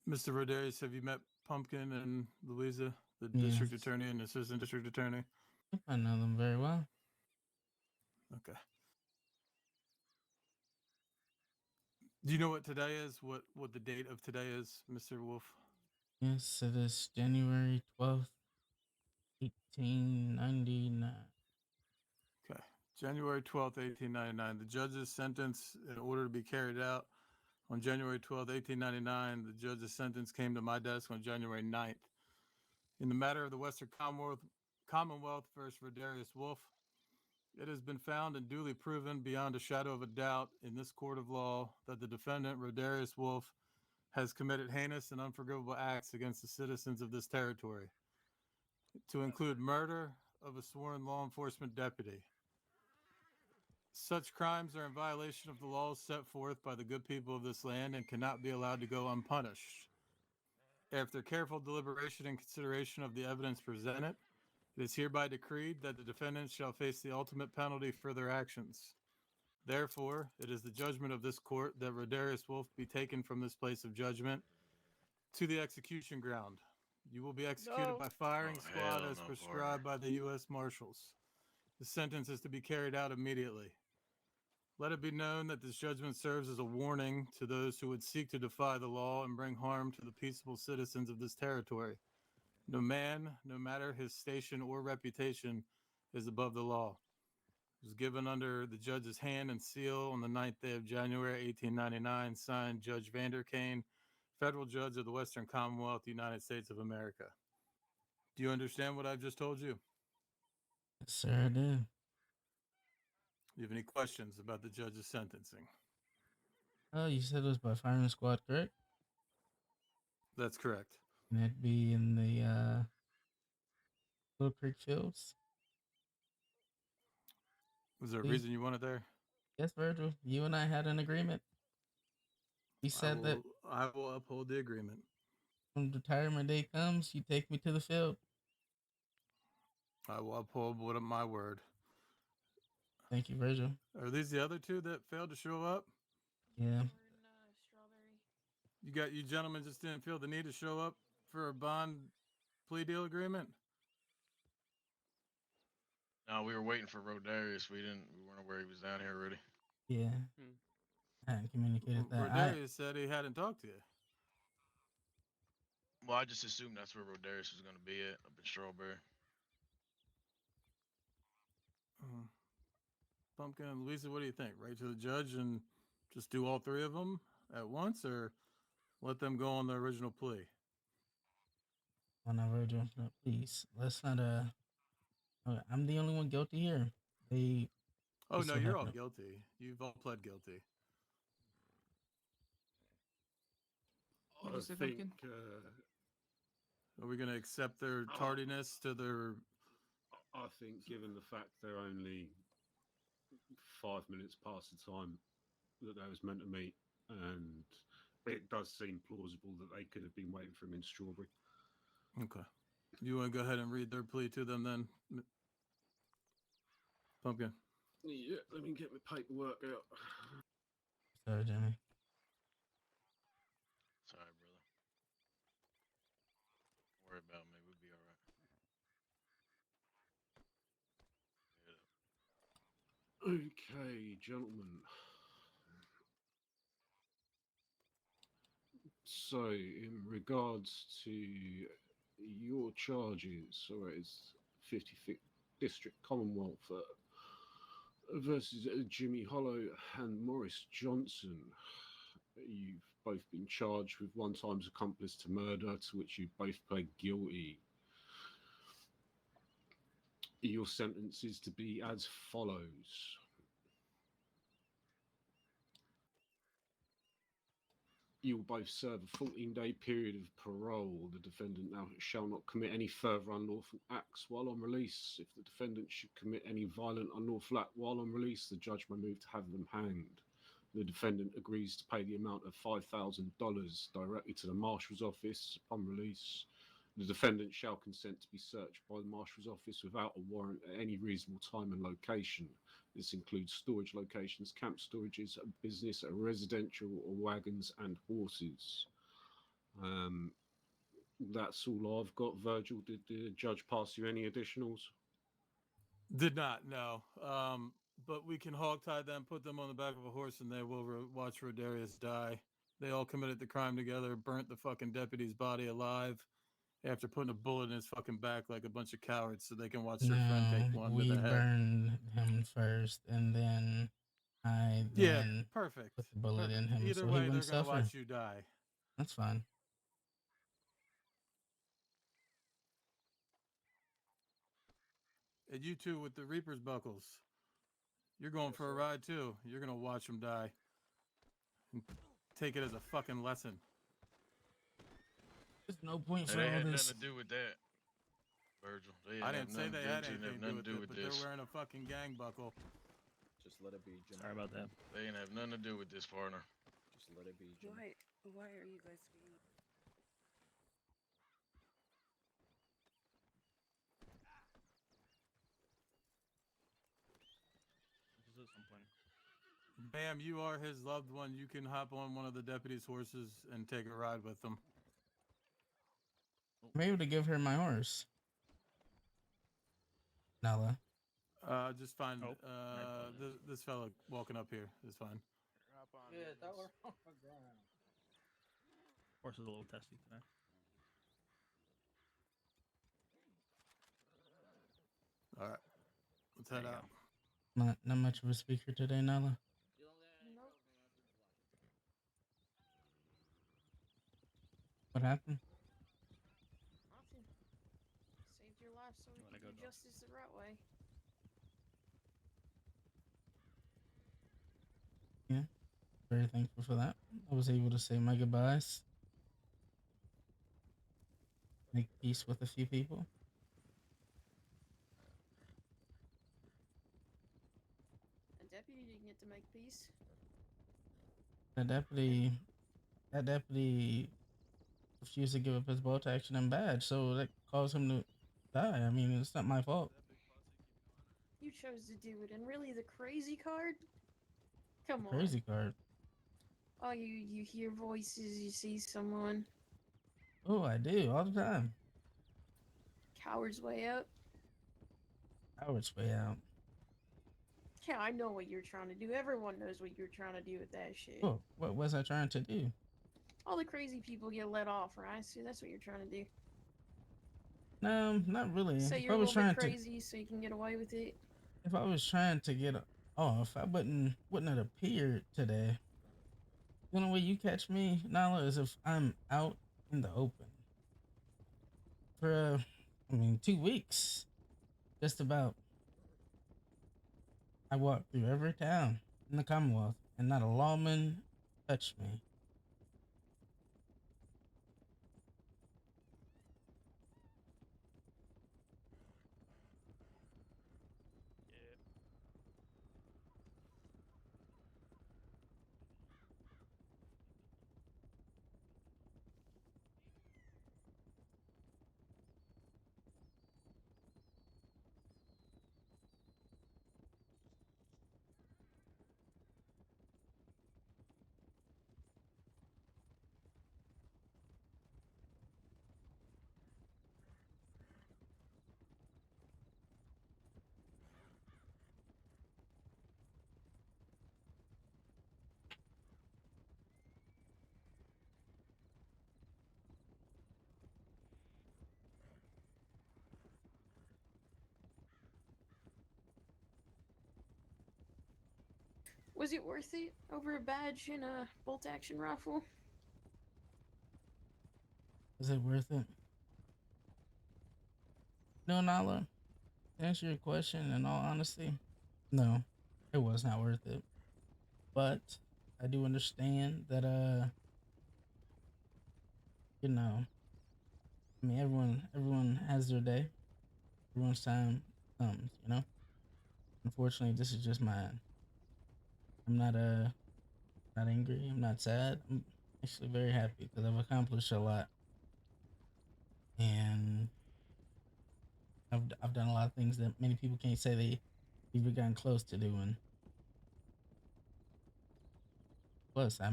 Mr. Rodarius, have you met Pumpkin and Louisa, the district Yes, attorney and assistant district attorney? I know them very well. Okay. Do you know what today is? What the date of today is, Mr. Wolf? Yes, it is January 12th, 1899. Okay. January 12th, 1899. The judge's sentence, in order to be carried out on January 12th, 1899, the judge's sentence came to my desk on January 9th. In the matter of the Western Commonwealth versus Rodarius Wolf, it has been found and duly proven beyond a shadow of a doubt in this court of law that the defendant, Rodarius Wolf, has committed heinous and unforgivable acts against the citizens of this territory, to include murder of a sworn law enforcement deputy. Such crimes are in violation of the laws set forth by the good people of this land and cannot be allowed to go unpunished. After careful deliberation and consideration of the evidence presented, it is hereby decreed that the defendants shall face the ultimate penalty for their actions. Therefore, it is the judgment of this court that Rodarius Wolf be taken from this place of judgment to the execution ground. You will be executed by firing squad as prescribed by the U.S. Marshals. The sentence is to be carried out immediately. Let it be known that this judgment serves as a warning to those who would seek to defy the law and bring harm to the peaceable citizens of this territory. No man, no matter his station or reputation, is above the law. It was given under the judge's hand and seal on the 9th day of January, 1899, signed Judge Vander Kane, federal judge of the Western Commonwealth, United States of America. Do you understand what I've just told you? Yes, sir, I do. Do you have any questions about the judge's sentencing? Oh, you said it was by firing squad, correct? That's correct. And that'd be in the Little Creek Fields. Was there a Please. reason you wanted there? Yes, Virgil. You and I had an agreement. We I said that will I will uphold the agreement. when retirement day comes, you take me to the field. I will uphold my word. Thank you, Virgil. Are these the other two that failed to show up? Yeah. You gentlemen just didn't feel the need to show up for a bond plea deal agreement? No, we were waiting for Rodarius. We weren't aware he was down here already. Yeah. I hadn't communicated that. Rodarius said he hadn't talked to you. Well, I just assumed that's where Rodarius was going to be at, up in Strawberry. Pumpkin and Louisa, what do you think? Right to the judge and just do all three of them at once, or let them go on the original plea? Oh no, Virgil. No, please. Let's not I'm the only one guilty here. They Oh no, also you're have all no. guilty. You've all pled guilty. I think Are we going to accept their tardiness to their? I think, given the fact they're only 5 minutes past the time that they was meant to meet, and it does seem plausible that they could have been waiting for him in Strawberry. Okay. You want to go ahead and read their plea to them then, Pumpkin? Yeah, let me get my paperwork out. Sorry, Jimmy. Sorry, brother. Don't worry about me. We'll be all right. Okay, gentlemen. So, in regards to your charges, so it's 55th District Commonwealth versus Jimmy Hollow and Morris Johnson. You've both been charged with one times accomplice to murder, to which you both pled guilty. Your sentence is to be as follows. You will both serve a 14-day period of parole. The defendant now shall not commit any further unlawful acts while on release. If the defendant should commit any violent unlawful act while on release, the judge may move to have them hanged. The defendant agrees to pay the amount of $5,000 directly to the marshal's office upon release. The defendant shall consent to be searched by the marshal's office without a warrant at any reasonable time and location. This includes storage locations, camp storages, a business, a residential, or wagons and horses. That's all I've got. Virgil, did the judge pass you any additionals? Did not, no. But we can hog tie them, put them on the back of a horse, and they will watch Rodarius die. They all committed the crime together, burnt the fucking deputy's body alive after putting a bullet in his fucking back like a bunch of cowards so they can watch their friend take No, one to we the head. burned him first, and then I Yeah, then perfect. put the bullet in Perfect. him, Either so he way, they're wouldn't going to suffer. watch you die. That's fine. And you too with the Reaper's buckles. You're going for a ride too. You're going to watch him die. And take it as a fucking lesson. There's no point for They all had this. nothing to do with that, Virgil. They I didn't say they had them two anything didn't have to do with it, but they're this. wearing a fucking gang buckle. Just let it be, Jim. Sorry about that. They didn't have nothing to do with this, partner. Just let it be, Jim. Why are you guys being... This is something. Bam, you are his loved one. You can hop on one of the deputy's horses and take a ride with them. I'm able to give her my horse. Nala. Just find Oh, my this fella walking up here is fine. Yeah, that were on the ground. Horse is a little testy today. All right, let's head There you out. Not much of a speaker today, Nala. Nope. What happened? Nothing. Saved your life so we Wanna can go, do dog? justice the right way. Very thankful for that. I was able to say my goodbyes. Make peace with a few people. A deputy didn't get to make peace. That deputy refused to give up his bolt action and badge, so that caused him to die. I mean, it's not my fault. You chose to do it, and really the crazy card? Come on. Crazy card. Oh, you hear voices, you see someone. Oh, I do all the time. Coward's way out. Howard's way out. Yeah, I know what you're trying to do. Everyone knows what you're trying to do with that shit. Oh, what was I trying to do? All the crazy people get let off, right? So that's what you're trying to do. No, not really. Say If you're I a was little bit trying to, crazy so you can get away with it. if I was trying to get off, I wouldn't have appeared today. The only way you catch me, Nala, is if I'm out in the open. For 2 weeks, just about. I walked through every town in the Commonwealth, and not a lawman touched me. Yeah. Was it worth it over a badge and a bolt action rifle? Is it worth it? No, Nala. To answer your question, in all honesty, no, it was not worth it. But I do understand that everyone has their day. Everyone's time comes, Unfortunately, this is just mine. I'm not not angry. I'm not sad. I'm actually very happy because I've accomplished a lot, and I've done a lot of things that many people can't say they even gotten close to doing. Plus, I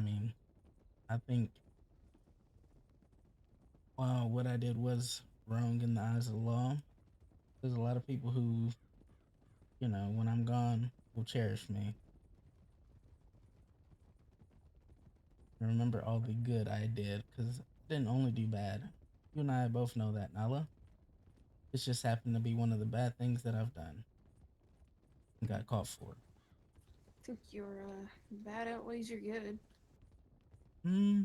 think while what I did was wrong in the eyes of the law, there's a lot of people who, you know, when I'm gone, will cherish me and remember all the good I did, because I didn't only do bad. You and I both know that, Nala. This just happened to be one of the bad things that I've done and got caught for. I think your bad outweighs your good. Hmm.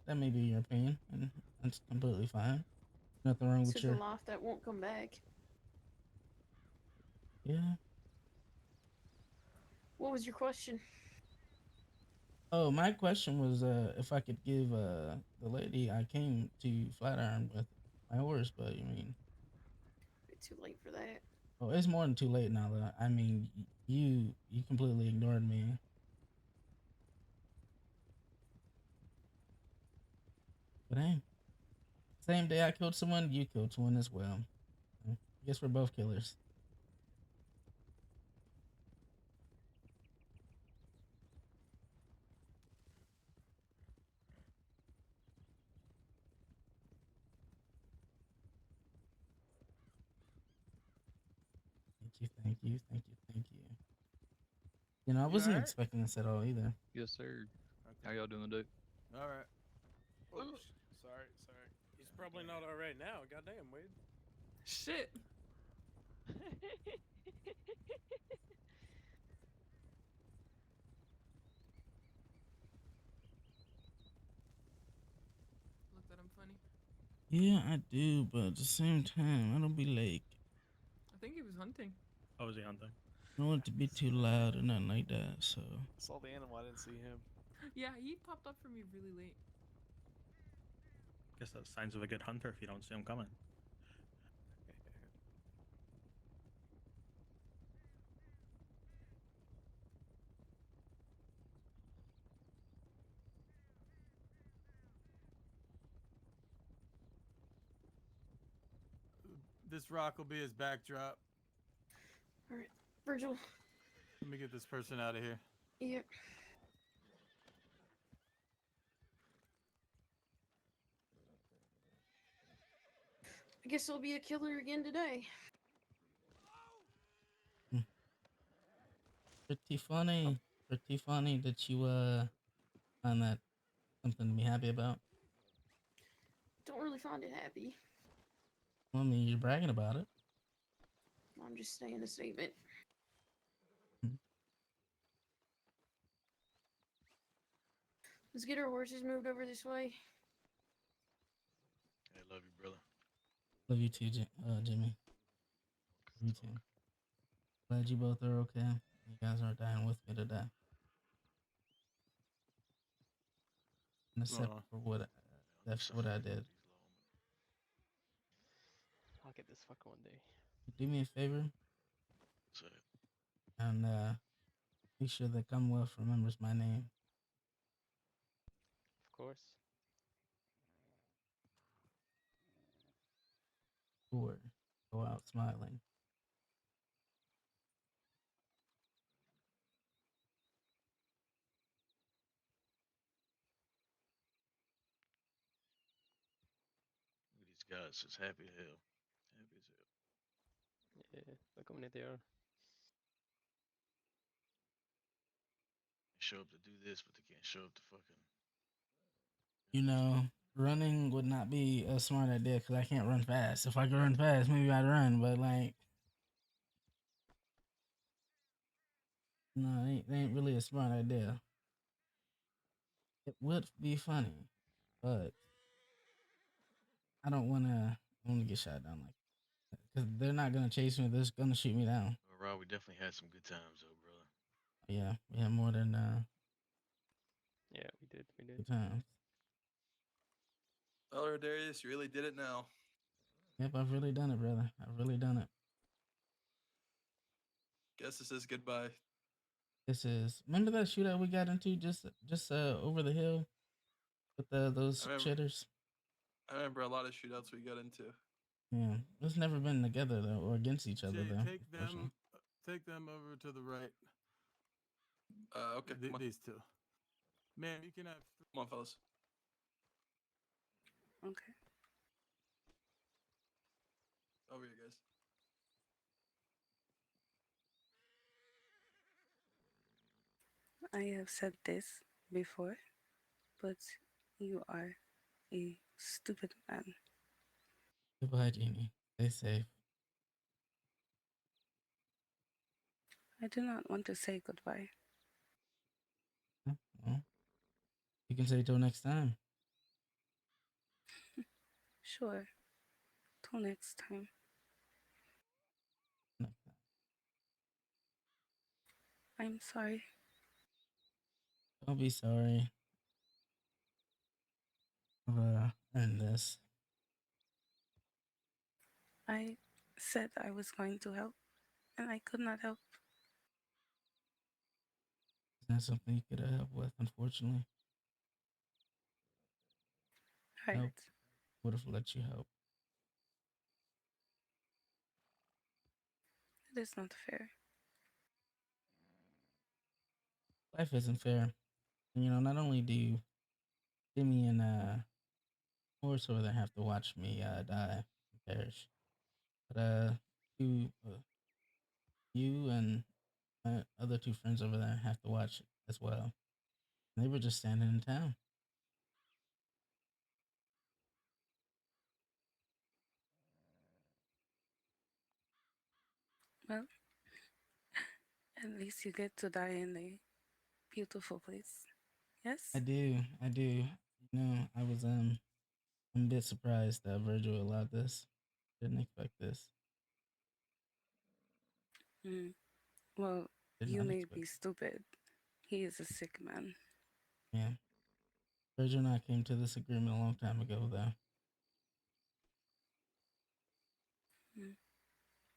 That may be your opinion, and that's completely fine. Nothing wrong with Took a your life that won't come back. yeah. What was your question? Oh, my question was if I could give the lady I came to Flatiron with my horse, but you mean, Bit too late for that. oh, it's more than too late now. I mean, you completely ignored me. But hey, same day I killed someone, you killed someone as well. I guess we're both killers. Thank you, thank you, thank you. You know, I You wasn't alright? expecting this at all either. Yes, sir. How Okay. y'all doing today? All right. Oh, sorry. He's probably not all right now. Goddamn, Wade. Shit. Look that I'm funny. Yeah, I do, but at the same time, I don't be like, I think he was hunting. Oh, was he hunting? I don't want it to be too loud or nothing like that. So I saw the animal. I didn't see him. Yeah, he popped up for me really late. Guess that's signs of a good hunter if you don't see him coming. This rock will be his backdrop. All right, Virgil. Let me get this person out of here. Yep. I guess I'll be a killer again today. pretty funny. Pretty funny that you find that something to be happy about. Don't really find it happy. Well, I mean, you're bragging about it. I'm just saying a statement. Hmm. Let's get our horses moved over this way. I love you, brother. Love you too, Jimmy. Love you too. Glad you both are okay. You guys aren't dying with me today. Except for that's what I did. I'll get this fucker one day. Do me a favor So, and make sure the Commonwealth remembers my name. Of course. Or go out smiling. look at these guys, just happy as hell. Happy as hell. Yeah, look how many they are. They show up to do this, but they can't show up to fucking. You know, running would not be a smart idea because I can't run fast. If I could run fast, maybe I'd run, but like, no, it ain't really a smart idea. It would be funny, but I don't want to get shot down like that because they're not gonna chase me. They're just gonna shoot me down. Well, Rob, we definitely had some good times, though, brother. Yeah, we had more than Yeah, we did. good times. Well, Rodarius, you really did it now. Yep, I've really done it, brother. I've really done it. Guess this is goodbye. This is remember that shootout we got into just over the hill with those shitters. I remember a lot of shootouts we got into. Yeah, it's never been together though or against each other Jay, though. take them over to the right. Okay. These two. Ma'am, you can have. Come on, fellas. Okay. Over here, guys. I have said this before, but you are a stupid man. Goodbye, Jeannie. Stay safe. I do not want to say goodbye. Well, you can say till next time. Sure. Till next time. I'm sorry. Don't be sorry. I've earned this. I said I was going to help, and I could not help. It's not something you could help with, unfortunately. Right. Help would have let you help. It is not fair. Life isn't fair. And, you know, not only do Jimmy and Horse over there have to watch me die and perish, but you and my other two friends over there have to watch it as well. They were just standing in town. Well, at least you get to die in a beautiful place. Yes? I do. You know, I'm a bit surprised that Virgil allowed this. Didn't expect this. Well, Did you not may expect be stupid. He is a sick man. Yeah. Virgil and I came to this agreement a long time ago, though. Mm.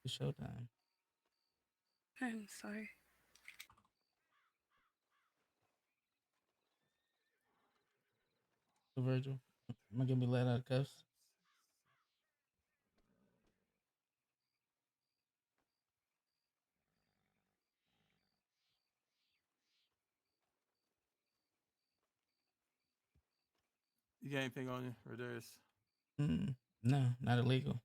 It's showtime. I'm sorry. So, Virgil, am I gonna be let out of cuffs? You got anything on you, Rodarius? No, not illegal.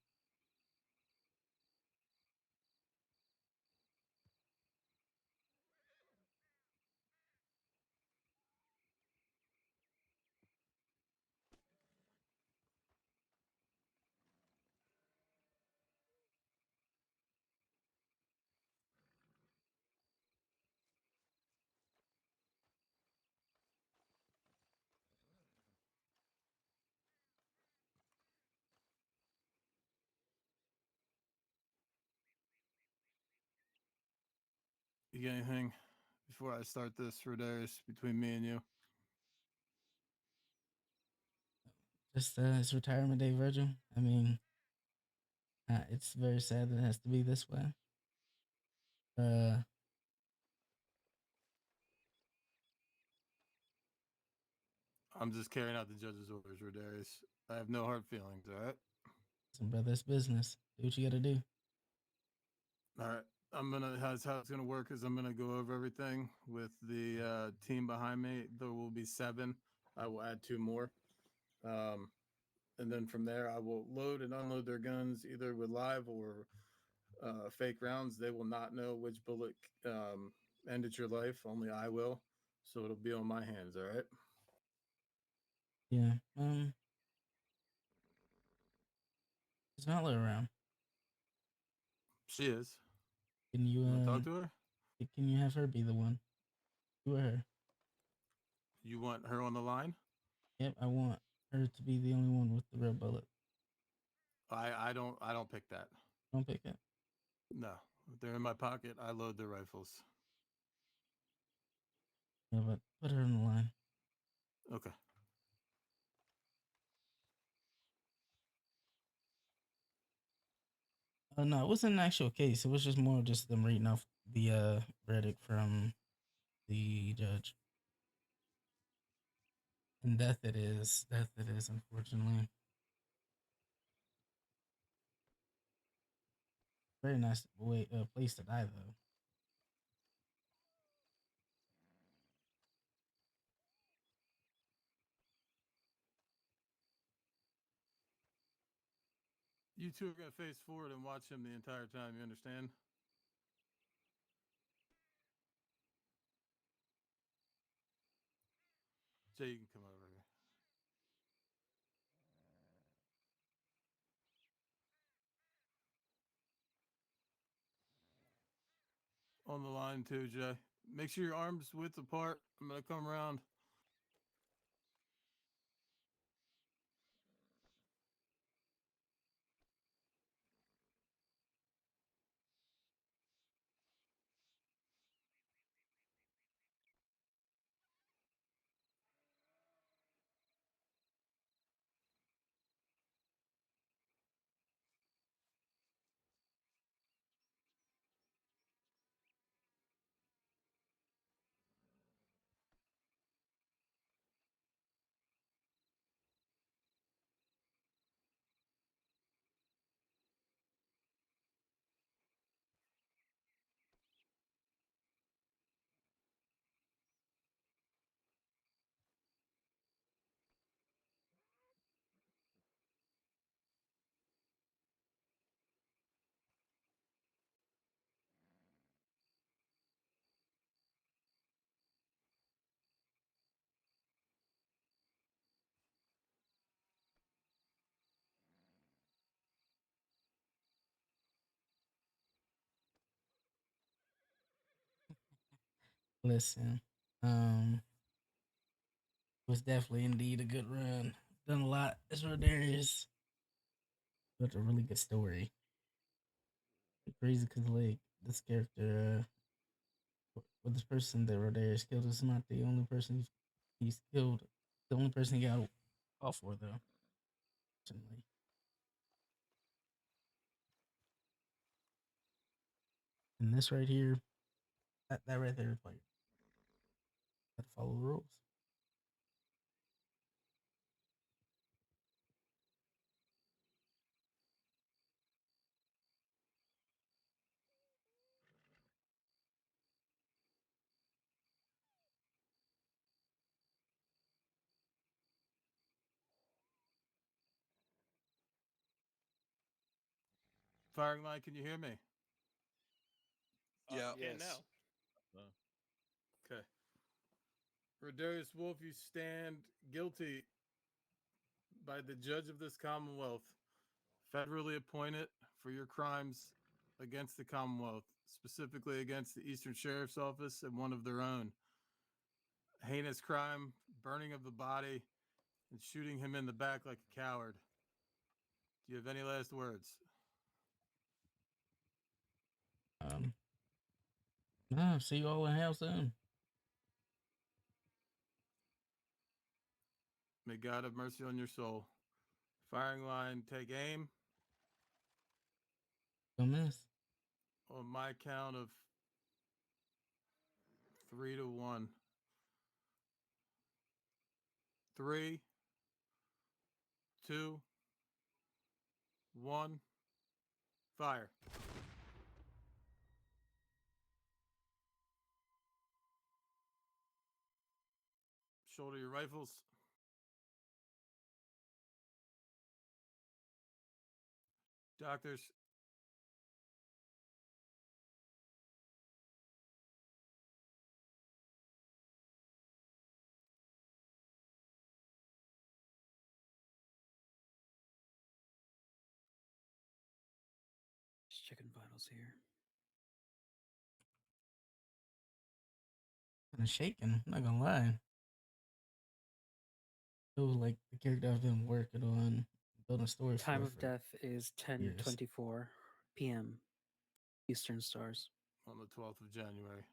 You got anything before I start this, Rodarius, between me and you? Just it's retirement day, Virgil. I mean, it's very sad that it has to be this way. I'm just carrying out the judge's orders, Rodarius. I have no hard feelings, all right? Listen, brother, it's business. Do what you gotta do. All right. How it's gonna work is I'm gonna go over everything with the team behind me. There will be 7. I will add 2 more. And then from there, I will load and unload their guns either with live or fake rounds. They will not know which bullet ended your life. Only I will. So it'll be on my hands. All right. Yeah. Is Nala around? She is. Can you You want to talk to her? Can you have her be the one? You or her? You want her on the line? Yep, I want her to be the only one with the real bullet. I don't pick that. Don't pick it. No, if they're in my pocket. I load their rifles. Yeah, but put her on the line. Okay. No, it wasn't an actual case. It was just more just them reading off the verdict from the judge. And death it is. Death it is, unfortunately. Very nice place to die, though. You two are gonna face forward and watch him the entire time. You understand? Jay, you can come over here. On the line too, Jay. Make sure your arms width apart. I'm gonna come around. Listen, was definitely indeed a good run. Done a lot. It's Rodarius. But a really good story. Crazy because like this character, with this person that Rodarius killed is not the only person he's killed. The only person he got off for though. Unfortunately. And this right here, that right there is like, gotta follow the rules. Firing line, can you hear me? Yeah. Can now. Okay. Rodarius Wolf, you stand guilty by the judge of this Commonwealth, federally appointed for your crimes against the Commonwealth, specifically against the Eastern Sheriff's Office and one of their own. Heinous crime, burning of the body, and shooting him in the back like a coward. Do you have any last words? No, see you all in hell soon. May God have mercy on your soul. Firing line, take aim. Don't miss. On my count of 3 to 1. 3, 2, 1. Fire. Shoulder your rifles. Doctors. Just checking vitals here. Kind of shaking. I'm not gonna lie. It was like the character I've been working on, building a story for. Time of death is 10:24 p.m. Eastern Stars. On the 12th of January.